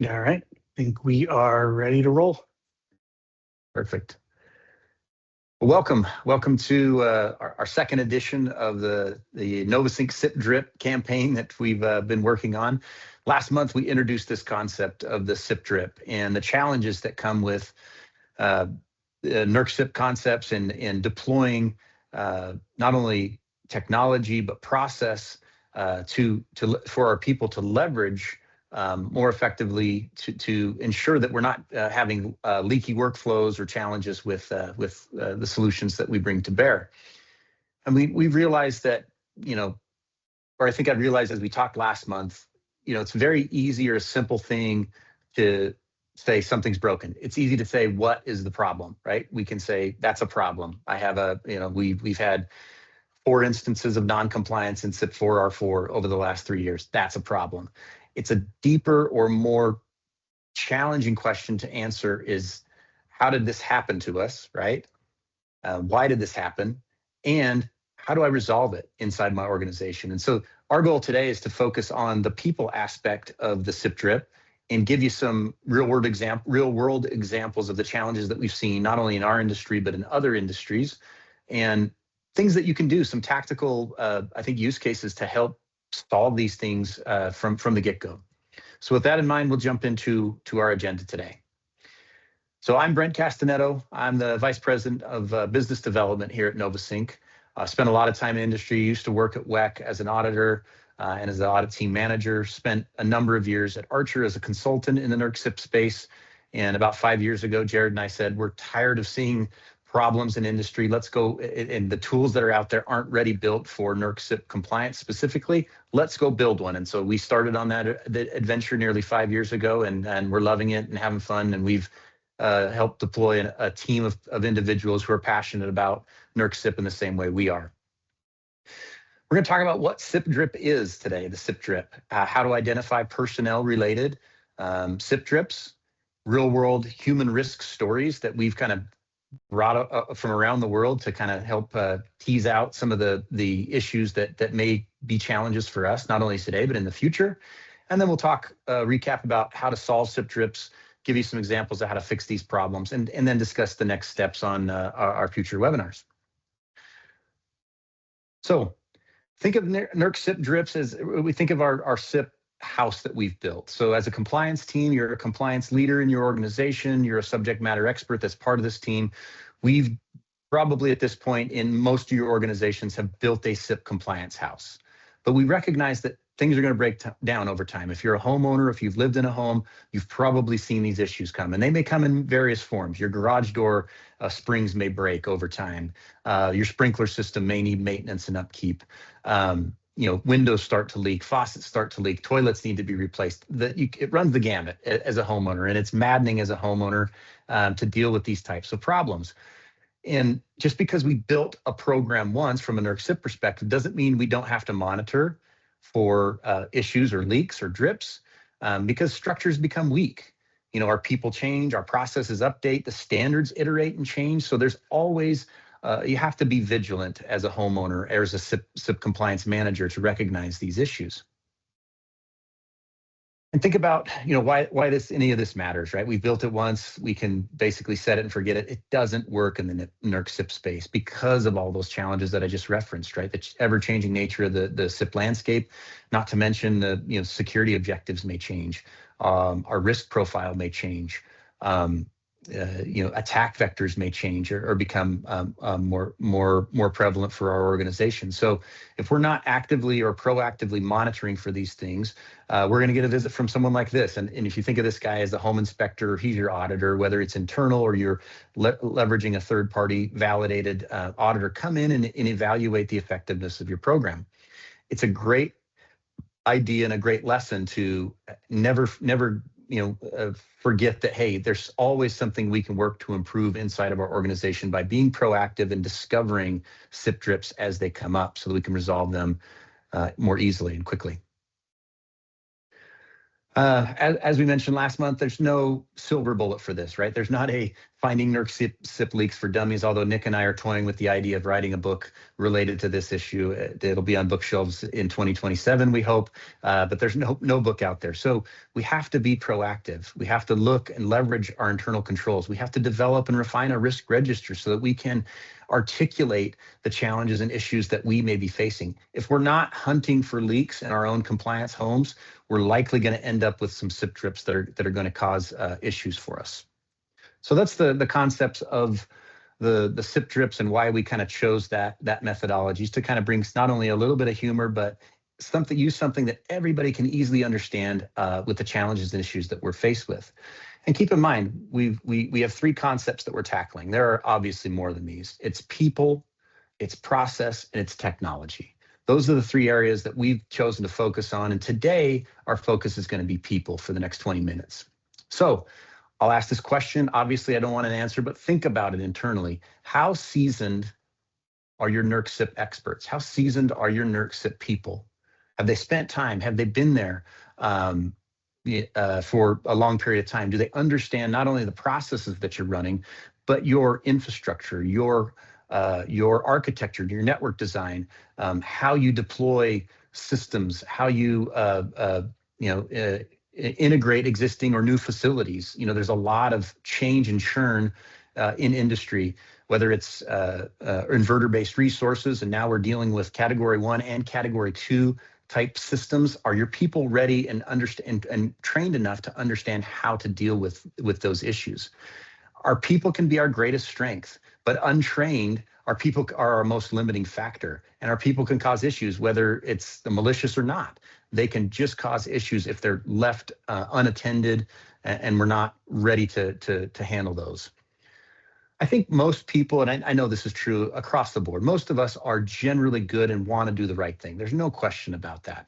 All right, I think we are ready to roll. Perfect. Welcome to our second edition of the NovaSync CIP Drip campaign that we've been working on. Last month, we introduced this concept of the CIP Drip and the challenges that come with NERC CIP concepts and deploying not only technology but process for our people to leverage more effectively to ensure that we're not having leaky workflows or challenges with the solutions that we bring to bear. And we've realized that, or I think I realized as we talked last month, it's very easy or a simple thing to say something's broken. It's easy to say, what is the problem, right? We can say, that's a problem. I have we've had 4 instances of non-compliance in CIP 4R4 over the last 3 years. That's a problem. It's a deeper or more challenging question to answer is, how did this happen to us, right? Why did this happen? And how do I resolve it inside my organization? And so our goal today is to focus on the people aspect of the CIP Drip and give you some real-world examples of the challenges that we've seen, not only in our industry, but in other industries, and things that you can do, some tactical, I think, use cases to help solve these things from the get-go. So with that in mind, we'll jump into our agenda today. So I'm Brent Castanetto. I'm the Vice President of Business Development here at NovaSync. Spent a lot of time in industry, used to work at WEC as an auditor and as an audit team manager, spent a number of years at Archer as a consultant in the NERC CIP space. And about 5 years ago, Jared and I said, we're tired of seeing problems in industry. Let's go, and the tools that are out there aren't ready built for NERC CIP compliance specifically. Let's go build one. And so we started on that adventure nearly 5 years ago, and we're loving it and having fun. And we've helped deploy a team of individuals who are passionate about NERC CIP in the same way we are. We're going to talk about what CIP Drip is today, the CIP Drip, how to identify personnel-related CIP drips, real-world human risk stories that we've kind of brought from around the world to kind of help tease out some of the issues that may be challenges for us, not only today, but in the future. And then we'll talk, recap about how to solve CIP drips, give you some examples of how to fix these problems, and then discuss the next steps on our future webinars. So think of NERC CIP drips as we think of our CIP house that we've built. So as a compliance team, you're a compliance leader in your organization, you're a subject matter expert that's part of this team. We've probably at this point in most of your organizations have built a CIP compliance house. But we recognize that things are going to break down over time. If you're a homeowner, if you've lived in a home, you've probably seen these issues come, and they may come in various forms. Your garage door springs may break over time. Your sprinkler system may need maintenance and upkeep. Windows start to leak, faucets start to leak, toilets need to be replaced. It runs the gamut as a homeowner, and it's maddening as a homeowner to deal with these types of problems. And just because we built a program once from a NERC CIP perspective doesn't mean we don't have to monitor for issues or leaks or drips because structures become weak. Our people change, our processes update, the standards iterate and change. So there's always you have to be vigilant as a homeowner or as a CIP compliance manager to recognize these issues. And think about, why any of this matters, right? We built it once, we can basically set it and forget it. It doesn't work in the NERC CIP space because of all those challenges that I just referenced, right? The ever-changing nature of the CIP landscape, not to mention the security objectives may change, our risk profile may change. Attack vectors may change or become more prevalent for our organization. So if we're not actively or proactively monitoring for these things, we're going to get a visit from someone like this. And if you think of this guy as the home inspector, he's your auditor, whether it's internal or you're leveraging a third-party validated auditor, come in and evaluate the effectiveness of your program. It's a great idea and a great lesson to never forget that, hey, there's always something we can work to improve inside of our organization by being proactive and discovering CIP drips as they come up so that we can resolve them more easily and quickly. As we mentioned last month, there's no silver bullet for this, right? There's not a finding NERC CIP leaks for dummies, although Nick and I are toying with the idea of writing a book related to this issue. It'll be on bookshelves in 2027, we hope, but there's no book out there. So we have to be proactive. We have to look and leverage our internal controls. We have to develop and refine our risk register so that we can articulate the challenges and issues that we may be facing. If we're not hunting for leaks in our own compliance homes, we're likely going to end up with some CIP drips that are going to cause issues for us. So that's the concepts of the CIP drips and why we kind of chose that methodology, is to kind of bring not only a little bit of humor, but use something that everybody can easily understand with the challenges and issues that we're faced with. And keep in mind, we have 3 concepts that we're tackling. There are obviously more than these. It's people, it's process, and it's technology. Those are the 3 areas that we've chosen to focus on. And today, our focus is going to be people for the next 20 minutes. So I'll ask this question. Obviously, I don't want an answer, but think about it internally. How seasoned are your NERC CIP experts? How seasoned are your NERC CIP people? Have they spent time? Have they been there for a long period of time? Do they understand not only the processes that you're running, but your infrastructure, your architecture, your network design, how you deploy systems, how you integrate existing or new facilities? There's a lot of change and churn in industry, whether it's inverter-based resources, and now we're dealing with Category 1 and Category 2 type systems. Are your people ready and understand and trained enough to understand how to deal with those issues? Our people can be our greatest strength, but untrained, our people are our most limiting factor, and our people can cause issues, whether it's malicious or not. They can just cause issues if they're left unattended, and we're not ready to handle those. I think most people, and I know this is true across the board, most of us are generally good and want to do the right thing. There's no question about that.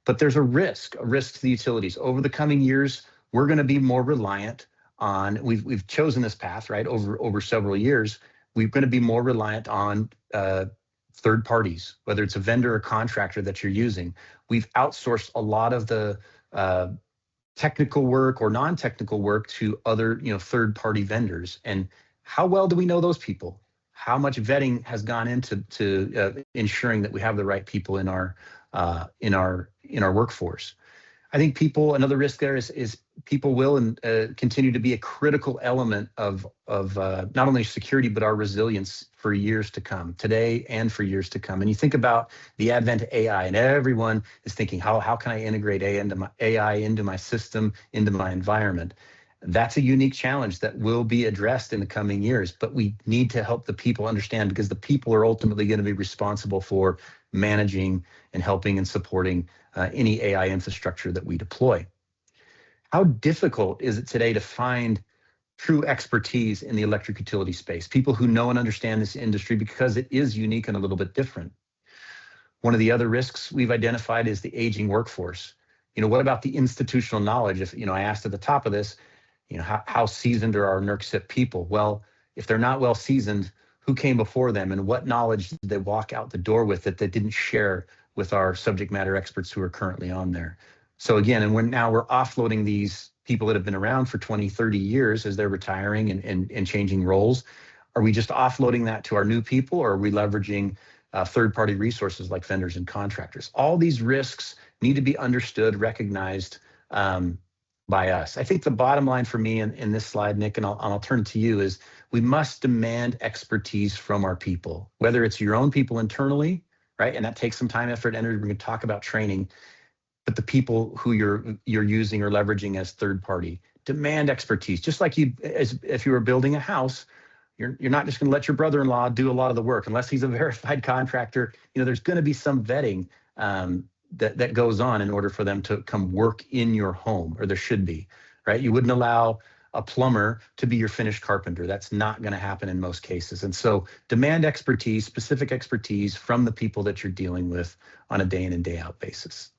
But there's a risk to the utilities. Over the coming years, we're going to be more reliant on, we've chosen this path, right, over several years. We're going to be more reliant on third parties, whether it's a vendor or contractor that you're using. We've outsourced a lot of the technical work or non-technical work to other third-party vendors. And how well do we know those people? How much vetting has gone into ensuring that we have the right people in our workforce? I think another risk there is people will continue to be a critical element of not only security, but our resilience for years to come, today and for years to come. And you think about the advent of AI, and everyone is thinking, how can I integrate AI into my system, into my environment? That's a unique challenge that will be addressed in the coming years, but we need to help the people understand, because the people are ultimately going to be responsible for managing and helping and supporting any AI infrastructure that we deploy. How difficult is it today to find true expertise in the electric utility space, people who know and understand this industry, because it is unique and a little bit different? One of the other risks we've identified is the aging workforce. What about the institutional knowledge? If I asked at the top of this, how seasoned are our NERC CIP people? Well, if they're not well seasoned, who came before them, and what knowledge did they walk out the door with that they didn't share with our subject matter experts who are currently on there? So again, and we're offloading these people that have been around for 20, 30 years as they're retiring and changing roles. Are we just offloading that to our new people, or are we leveraging third-party resources like vendors and contractors? All these risks need to be understood, recognized by us. I think the bottom line for me in this slide, Nick, and I'll turn it to you, is we must demand expertise from our people, whether it's your own people internally, right? And that takes some time, effort, energy. We're going to talk about training, but the people who you're using or leveraging as third party, demand expertise. Just like if you were building a house, you're not just going to let your brother-in-law do a lot of the work unless he's a verified contractor. There's going to be some vetting that goes on in order for them to come work in your home, or there should be, right? You wouldn't allow a plumber to be your finished carpenter. That's not going to happen in most cases. And so demand expertise, specific expertise from the people that you're dealing with on a day in and day out basis.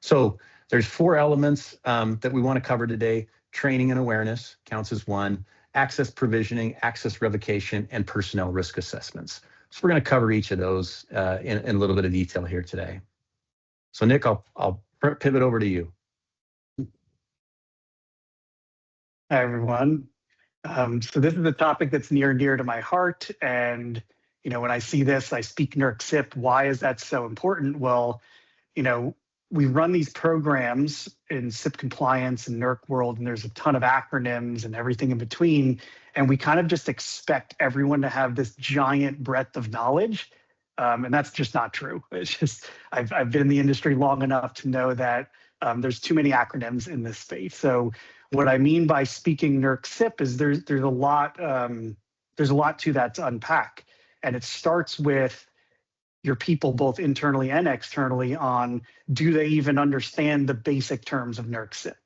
So there's 4 elements that we want to cover today. Training and awareness counts as 1, access provisioning, access revocation, and personnel risk assessments. So we're going to cover each of those in a little bit of detail here today. So Nick, I'll pivot over to you. Hi, everyone. So this is a topic that's near and dear to my heart. And, when I see this, I speak NERC CIP. Why is that so important? Well, we run these programs in CIP compliance and NERC world, and there's a ton of acronyms and everything in between. And we kind of just expect everyone to have this giant breadth of knowledge. And that's just not true. It's just, I've been in the industry long enough to know that there's too many acronyms in this space. So what I mean by speaking NERC CIP is there's a lot to that to unpack. And it starts with your people, both internally and externally, on do they even understand the basic terms of NERC CIP?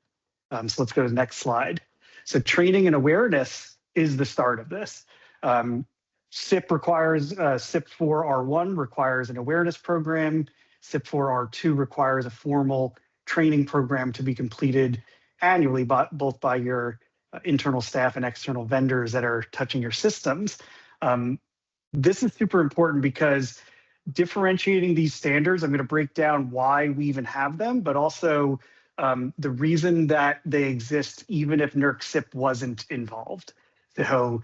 So let's go to the next slide. So training and awareness is the start of this. CIP requires, CIP 4R1 requires an awareness program. CIP 4R2 requires a formal training program to be completed annually, both by your internal staff and external vendors that are touching your systems. This is super important because differentiating these standards, I'm going to break down why we even have them, but also the reason that they exist even if NERC CIP wasn't involved. So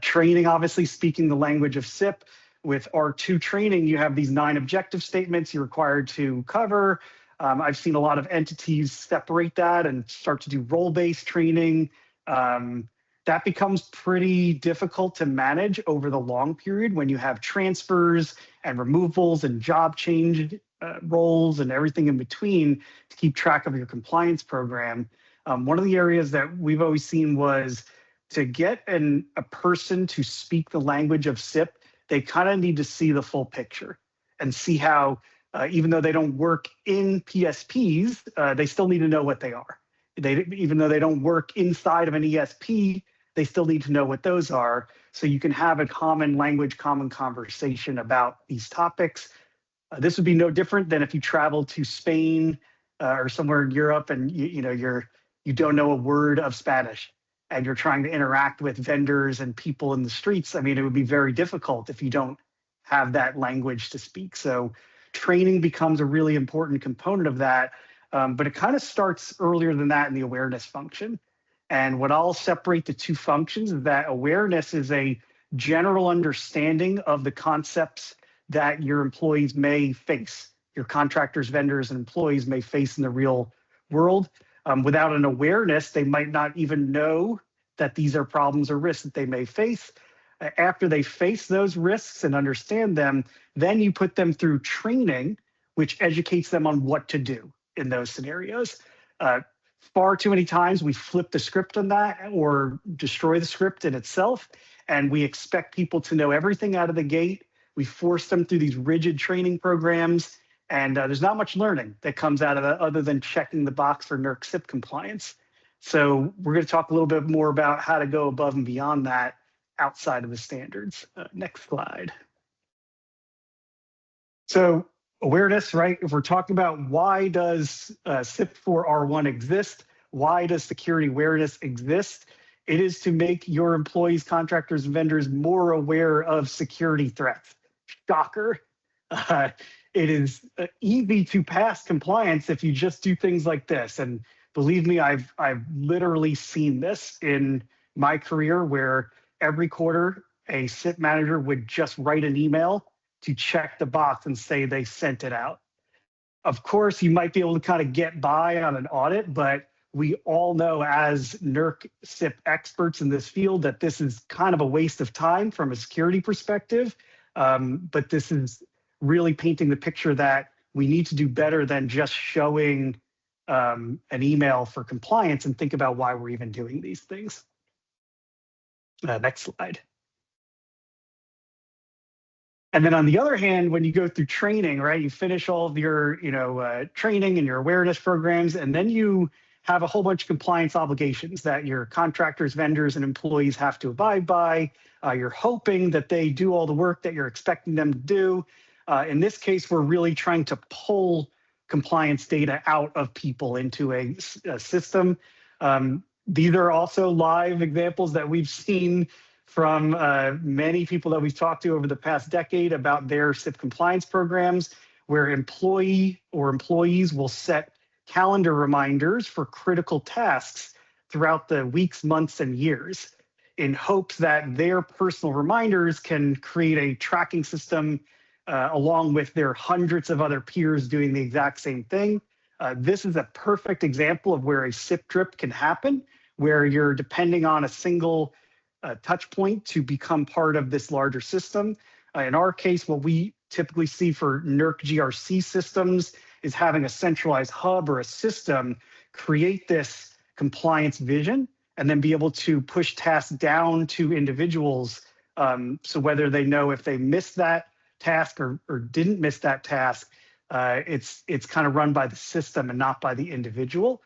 training, obviously speaking the language of CIP. With R2 training, you have these 9 objective statements you're required to cover. I've seen a lot of entities separate that and start to do role-based training. That becomes pretty difficult to manage over the long period when you have transfers and removals and job change roles and everything in between to keep track of your compliance program. One of the areas that we've always seen was to get a person to speak the language of CIP, they kind of need to see the full picture and see how, even though they don't work in PSPs, they still need to know what they are. Even though they don't work inside of an ESP, they still need to know what those are, so you can have a common language, common conversation about these topics. This would be no different than if you travel to Spain or somewhere in Europe and you don't know a word of Spanish and you're trying to interact with vendors and people in the streets. I mean, it would be very difficult if you don't have that language to speak. So training becomes a really important component of that, but it kind of starts earlier than that in the awareness function. And what I'll separate the two functions is that awareness is a general understanding of the concepts that your employees may face, your contractors, vendors, and employees may face in the real world. Without an awareness, they might not even know that these are problems or risks that they may face. After they face those risks and understand them, then you put them through training, which educates them on what to do in those scenarios. Far too many times we flip the script on that or destroy the script in itself, and we expect people to know everything out of the gate. We force them through these rigid training programs, and there's not much learning that comes out of that other than checking the box for NERC CIP compliance. So we're going to talk a little bit more about how to go above and beyond that outside of the standards. Next slide. So awareness, right? If we're talking about why does CIP 4R1 exist, why does security awareness exist? It is to make your employees, contractors, and vendors more aware of security threats. Shocker. It is easy to pass compliance if you just do things like this. And believe me, I've literally seen this in my career where every quarter a CIP manager would just write an email to check the box and say they sent it out. Of course, you might be able to kind of get by on an audit, but we all know as NERC CIP experts in this field that this is kind of a waste of time from a security perspective. But this is really painting the picture that we need to do better than just showing an email for compliance and think about why we're even doing these things. Next slide. And then on the other hand, when you go through training, right, you finish all of your training and your awareness programs, and then you have a whole bunch of compliance obligations that your contractors, vendors, and employees have to abide by. You're hoping that they do all the work that you're expecting them to do. In this case, we're really trying to pull compliance data out of people into a system. These are also live examples that we've seen from many people that we've talked to over the past decade about their CIP compliance programs, where employee or employees will set calendar reminders for critical tasks throughout the weeks, months, and years. in hopes that their personal reminders can create a tracking system along with their hundreds of other peers doing the exact same thing. This is a perfect example of where a CIP drip can happen, where you're depending on a single touch point to become part of this larger system. In our case, what we typically see for NERC GRC systems is having a centralized hub or a system create this compliance vision and then be able to push tasks down to individuals. So whether they know if they missed that task or didn't miss that task, it's kind of run by the system and not by the individual.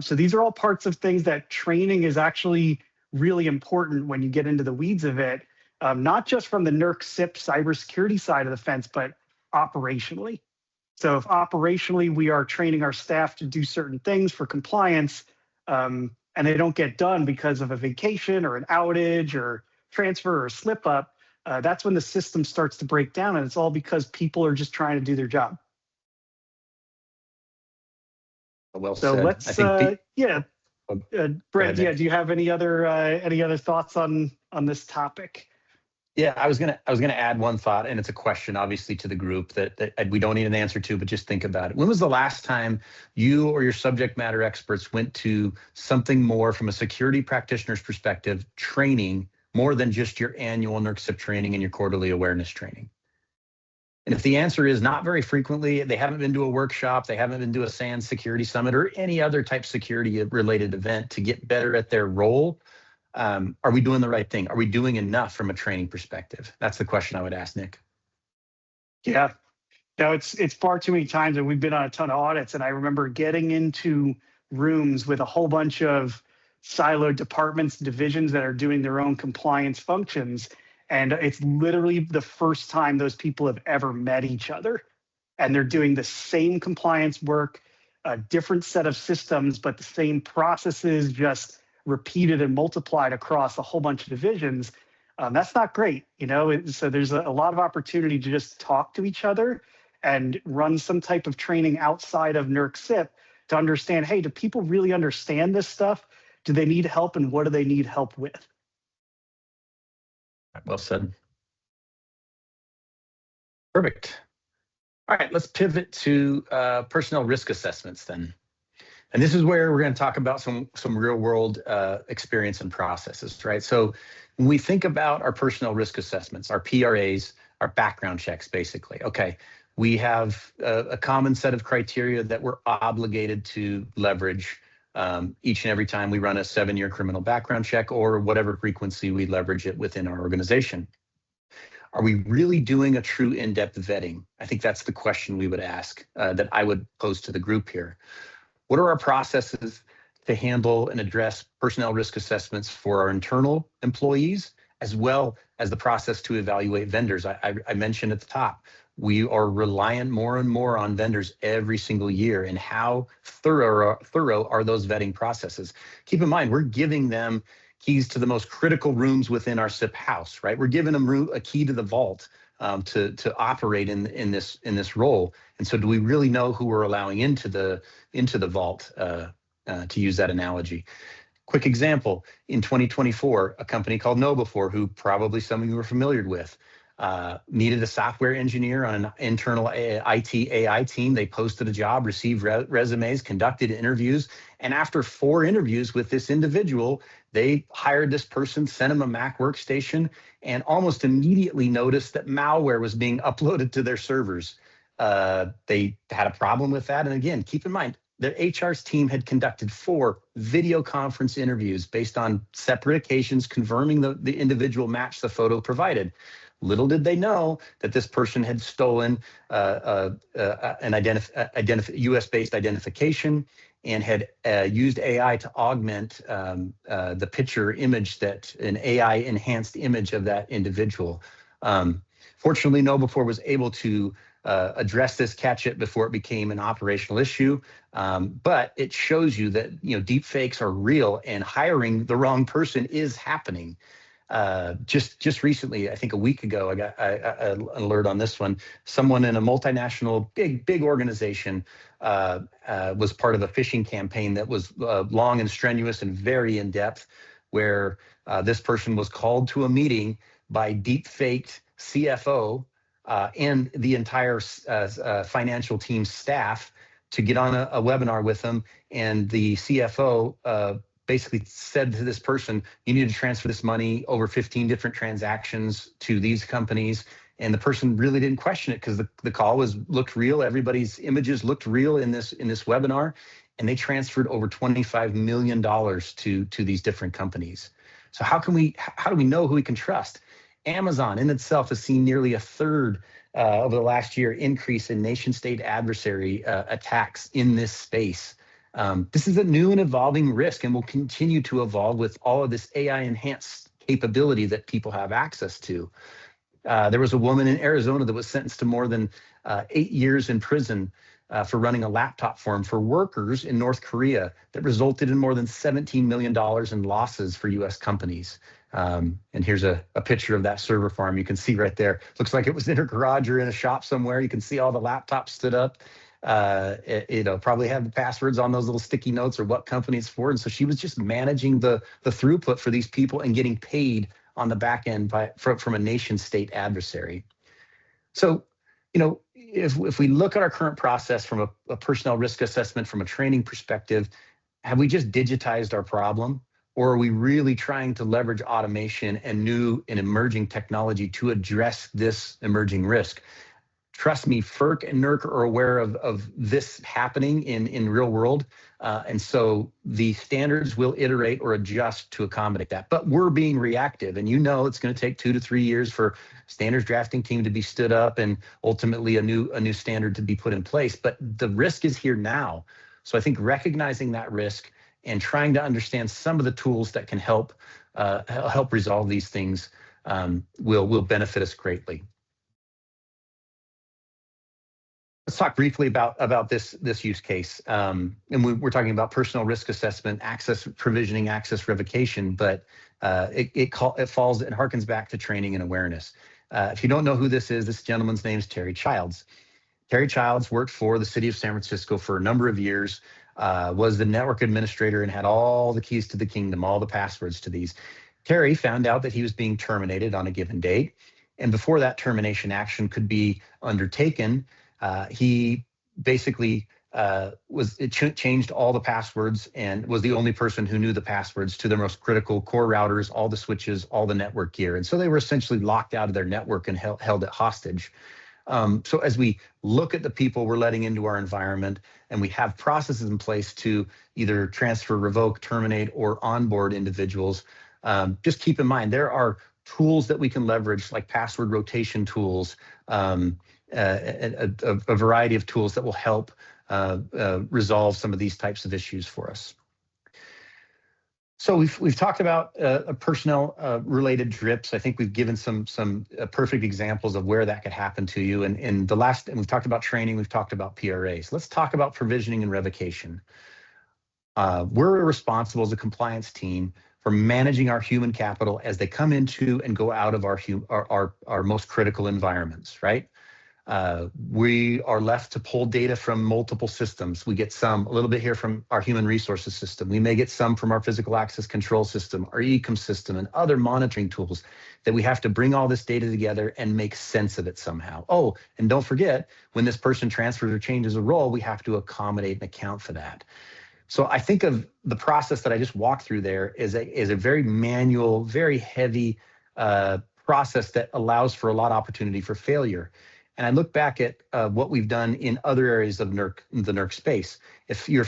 So these are all parts of things that training is actually really important when you get into the weeds of it, not just from the NERC CIP cybersecurity side of the fence, but operationally. So if operationally we are training our staff to do certain things for compliance, and they don't get done because of a vacation or an outage or transfer or slip up, that's when the system starts to break down, and it's all because people are just trying to do their job. Well so said. let's, Brent, do you have any other thoughts on this topic? Yeah, I was gonna add one thought, and it's a question, obviously, to the group that we don't need an answer to, but just think about it. When was the last time you or your subject matter experts went to something more from a security practitioner's perspective, training more than just your annual NERC CIP training and your quarterly awareness training? And if the answer is not very frequently, they haven't been to a workshop, they haven't been to a SANS security summit or any other type security related event to get better at their role, are we doing the right thing? Are we doing enough from a training perspective? That's the question I would ask, Nick. Yeah, no, it's far too many times, and we've been on a ton of audits, and I remember getting into rooms with a whole bunch of siloed departments, divisions that are doing their own compliance functions, and it's literally the first time those people have ever met each other, and they're doing the same compliance work, a different set of systems, but the same processes, just repeated and multiplied across a whole bunch of divisions. That's not great, so there's a lot of opportunity to just talk to each other and run some type of training outside of NERC CIP to understand, hey, do people really understand this stuff? Do they need help, and what do they need help with? Well said. Perfect. All right, let's pivot to personnel risk assessments then. And this is where we're going to talk about some real world experience and processes, right? So when we think about our personnel risk assessments, our PRAs, our background checks, basically, okay, we have a common set of criteria that we're obligated to leverage each and every time we run a 7-year criminal background check or whatever frequency we leverage it within our organization. Are we really doing a true in-depth vetting? I think that's the question we would ask, that I would pose to the group here. What are our processes to handle and address personnel risk assessments for our internal employees, as well as the process to evaluate vendors? I mentioned at the top, we are reliant more and more on vendors every single year, and how thorough are those vetting processes? Keep in mind, we're giving them keys to the most critical rooms within our CIP house, right? We're giving them a key to the vault to operate in this role. And so do we really know who we're allowing into the vault, to use that analogy? Quick example, in 2024, a company called NovaSync, who probably some of you are familiar with, needed a software engineer on an internal IT AI team. They posted a job, received resumes, conducted interviews, and after 4 interviews with this individual, they hired this person, sent him a Mac workstation, and almost immediately noticed that malware was being uploaded to their servers. They had a problem with that. And again, keep in mind, their HR's team had conducted 4 video conference interviews based on separate occasions, confirming the individual matched the photo provided. Little did they know that this person had stolen an US-based identification and had used AI to augment the picture image, that an AI-enhanced image of that individual. Fortunately, NovaSync was able to address this, catch it before it became an operational issue. But it shows you that deep fakes are real, and hiring the wrong person is happening. Just recently, I think a week ago, I got an alert on this one. Someone in a multinational, big organization was part of a phishing campaign that was long and strenuous and very in depth, where this person was called to a meeting by deep-faked CFO and the entire financial team staff to get on a webinar with them. And the CFO basically said to this person, you need to transfer this money over 15 different transactions to these companies. And the person really didn't question it because the call looked real. Everybody's images looked real in this webinar, and they transferred over $25 million to these different companies. So how do we know who we can trust? Amazon in itself has seen nearly a third over the last year increase in nation-state adversary attacks in this space. This is a new and evolving risk and will continue to evolve with all of this AI-enhanced capability that people have access to. There was a woman in Arizona that was sentenced to more than 8 years in prison for running a laptop farm for workers in North Korea that resulted in more than $17 million in losses for U.S. companies. And here's a picture of that server farm. You can see right there. Looks like it was in her garage or in a shop somewhere. You can see all the laptops stood up. Probably have the passwords on those little sticky notes or what company it's for. And so she was just managing the throughput for these people and getting paid on the back end from a nation state adversary. So, if we look at our current process from a personnel risk assessment, from a training perspective, have we just digitized our problem? Or are we really trying to leverage automation and new and emerging technology to address this emerging risk? Trust me, FERC and NERC are aware of this happening in real world. And so the standards will iterate or adjust to accommodate that. But we're being reactive. And it's going to take 2 to 3 years for standards drafting team to be stood up and ultimately a new standard to be put in place. But the risk is here now. So I think recognizing that risk and trying to understand some of the tools that can help resolve these things will benefit us greatly. Let's talk briefly about this use case. And we're talking about personnel risk assessment, access provisioning, access revocation, but it falls and harkens back to training and awareness. If you don't know who this gentleman's name is Terry Childs. Terry Childs worked for the city of San Francisco for a number of years, was the network administrator and had all the keys to the kingdom, all the passwords to these. Terry found out that he was being terminated on a given date. And before that termination action could be undertaken, he basically changed all the passwords and was the only person who knew the passwords to their most critical core routers, all the switches, all the network gear. And so they were essentially locked out of their network and held it hostage. So as we look at the people we're letting into our environment and we have processes in place to either transfer, revoke, terminate, or onboard individuals, just keep in mind there are tools that we can leverage like password rotation tools, a variety of tools that will help resolve some of these types of issues for us. So we've talked about personnel related drips. I think we've given some perfect examples of where that could happen to you. And we've talked about training, we've talked about PRAs. Let's talk about provisioning and revocation. We're responsible as a compliance team for managing our human capital as they come into and go out of our most critical environments, right? We are left to pull data from multiple systems. We get a little bit here from our human resources system. We may get some from our physical access control system, our ecom system, and other monitoring tools that we have to bring all this data together and make sense of it somehow. Oh, and don't forget, when this person transfers or changes a role, we have to accommodate and account for that. So I think of the process that I just walked through there as a very manual, very heavy process that allows for a lot of opportunity for failure. And I look back at what we've done in other areas of the NERC space. If you're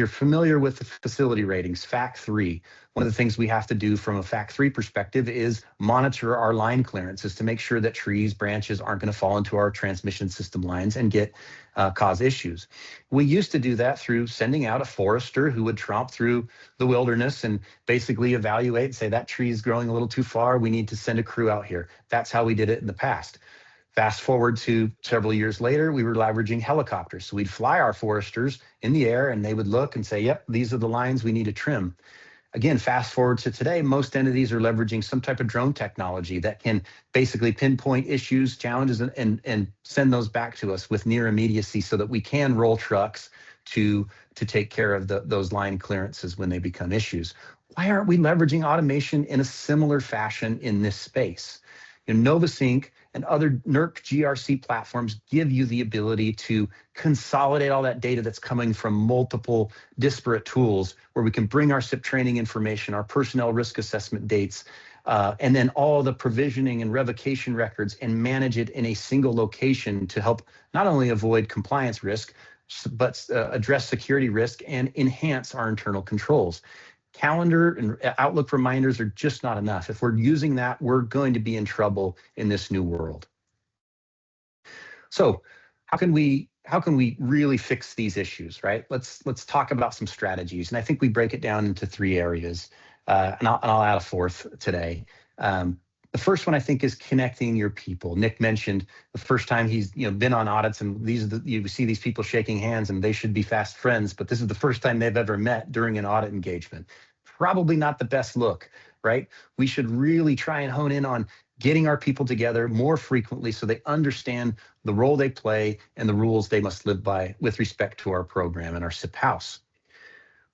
familiar with the facility ratings, FAC 3, one of the things we have to do from a FAC 3 perspective is monitor our line clearances to make sure that trees, branches aren't going to fall into our transmission system lines and cause issues. We used to do that through sending out a forester who would tromp through the wilderness and basically evaluate and say that tree is growing a little too far. We need to send a crew out here. That's how we did it in the past. Fast forward to several years later, we were leveraging helicopters. So we'd fly our foresters in the air and they would look and say, yep, these are the lines we need to trim. Again, fast forward to today, most entities are leveraging some type of drone technology that can basically pinpoint issues, challenges, and send those back to us with near immediacy so that we can roll trucks to take care of those line clearances when they become issues. Why aren't we leveraging automation in a similar fashion in this space? NovaSync and other NERC GRC platforms give you the ability to consolidate all that data that's coming from multiple disparate tools, where we can bring our CIP training information, our personnel risk assessment dates, and then all the provisioning and revocation records, and manage it in a single location to help not only avoid compliance risk, but address security risk and enhance our internal controls. Calendar and Outlook reminders are just not enough. If we're using that, we're going to be in trouble in this new world. So how can we really fix these issues, right? Let's talk about some strategies. And I think we break it down into 3 areas, and I'll add a 4th today. The first one, I think, is connecting your people. Nick mentioned the first time he's been on audits, and you see these people shaking hands, and they should be fast friends, but this is the first time they've ever met during an audit engagement. Probably not the best look, right? We should really try and hone in on getting our people together more frequently so they understand the role they play and the rules they must live by with respect to our program and our CIP house.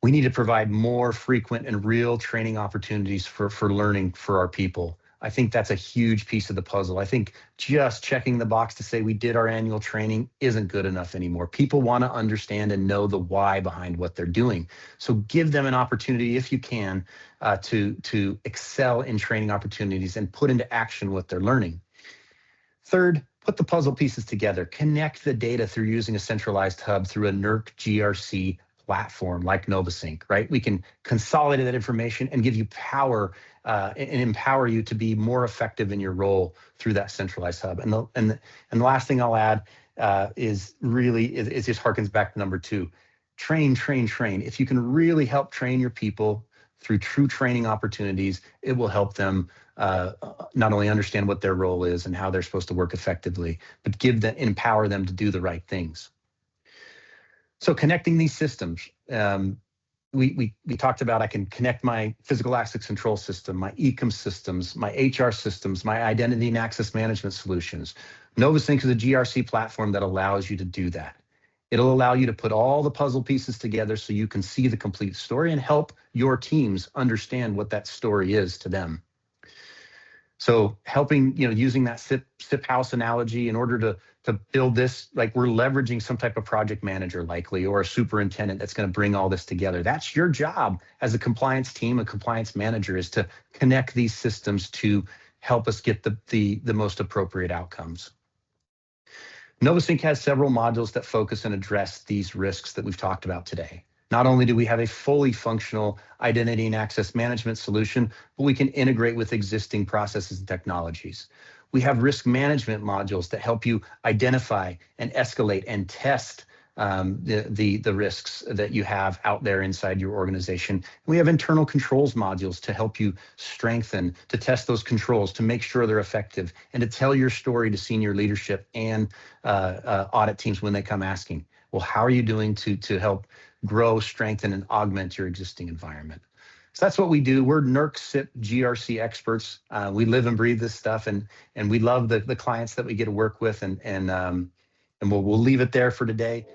We need to provide more frequent and real training opportunities for learning for our people. I think that's a huge piece of the puzzle. I think just checking the box to say we did our annual training isn't good enough anymore. People want to understand and know the why behind what they're doing. So give them an opportunity, if you can, to excel in training opportunities and put into action what they're learning. Third, put the puzzle pieces together. Connect the data through using a centralized hub through a NERC GRC platform like NovaSync, right? We can consolidate that information and give you power and empower you to be more effective in your role through that centralized hub. And the last thing I'll add is just harkens back to number 2. Train, train, train. If you can really help train your people through true training opportunities, it will help them not only understand what their role is and how they're supposed to work effectively, but empower them to do the right things. So connecting these systems, we talked about I can connect my physical access control system, my ecom systems, my HR systems, my identity and access management solutions. NovaSync is a GRC platform that allows you to do that. It'll allow you to put all the puzzle pieces together so you can see the complete story and help your teams understand what that story is to them. So helping, using that CIP house analogy in order to build this, like we're leveraging some type of project manager likely, or a superintendent that's going to bring all this together. That's your job as a compliance team, a compliance manager, is to connect these systems to help us get the most appropriate outcomes. NovaSync has several modules that focus and address these risks that we've talked about today. Not only do we have a fully functional identity and access management solution, but we can integrate with existing processes and technologies. We have risk management modules that help you identify and escalate and test the risks that you have out there inside your organization. We have internal controls modules to help you strengthen, to test those controls, to make sure they're effective, and to tell your story to senior leadership and audit teams when they come asking, well, how are you doing to help grow, strengthen, and augment your existing environment? So that's what we do. We're NERC CIP GRC experts. We live and breathe this stuff, and we love the clients that we get to work with, and we'll leave it there for today.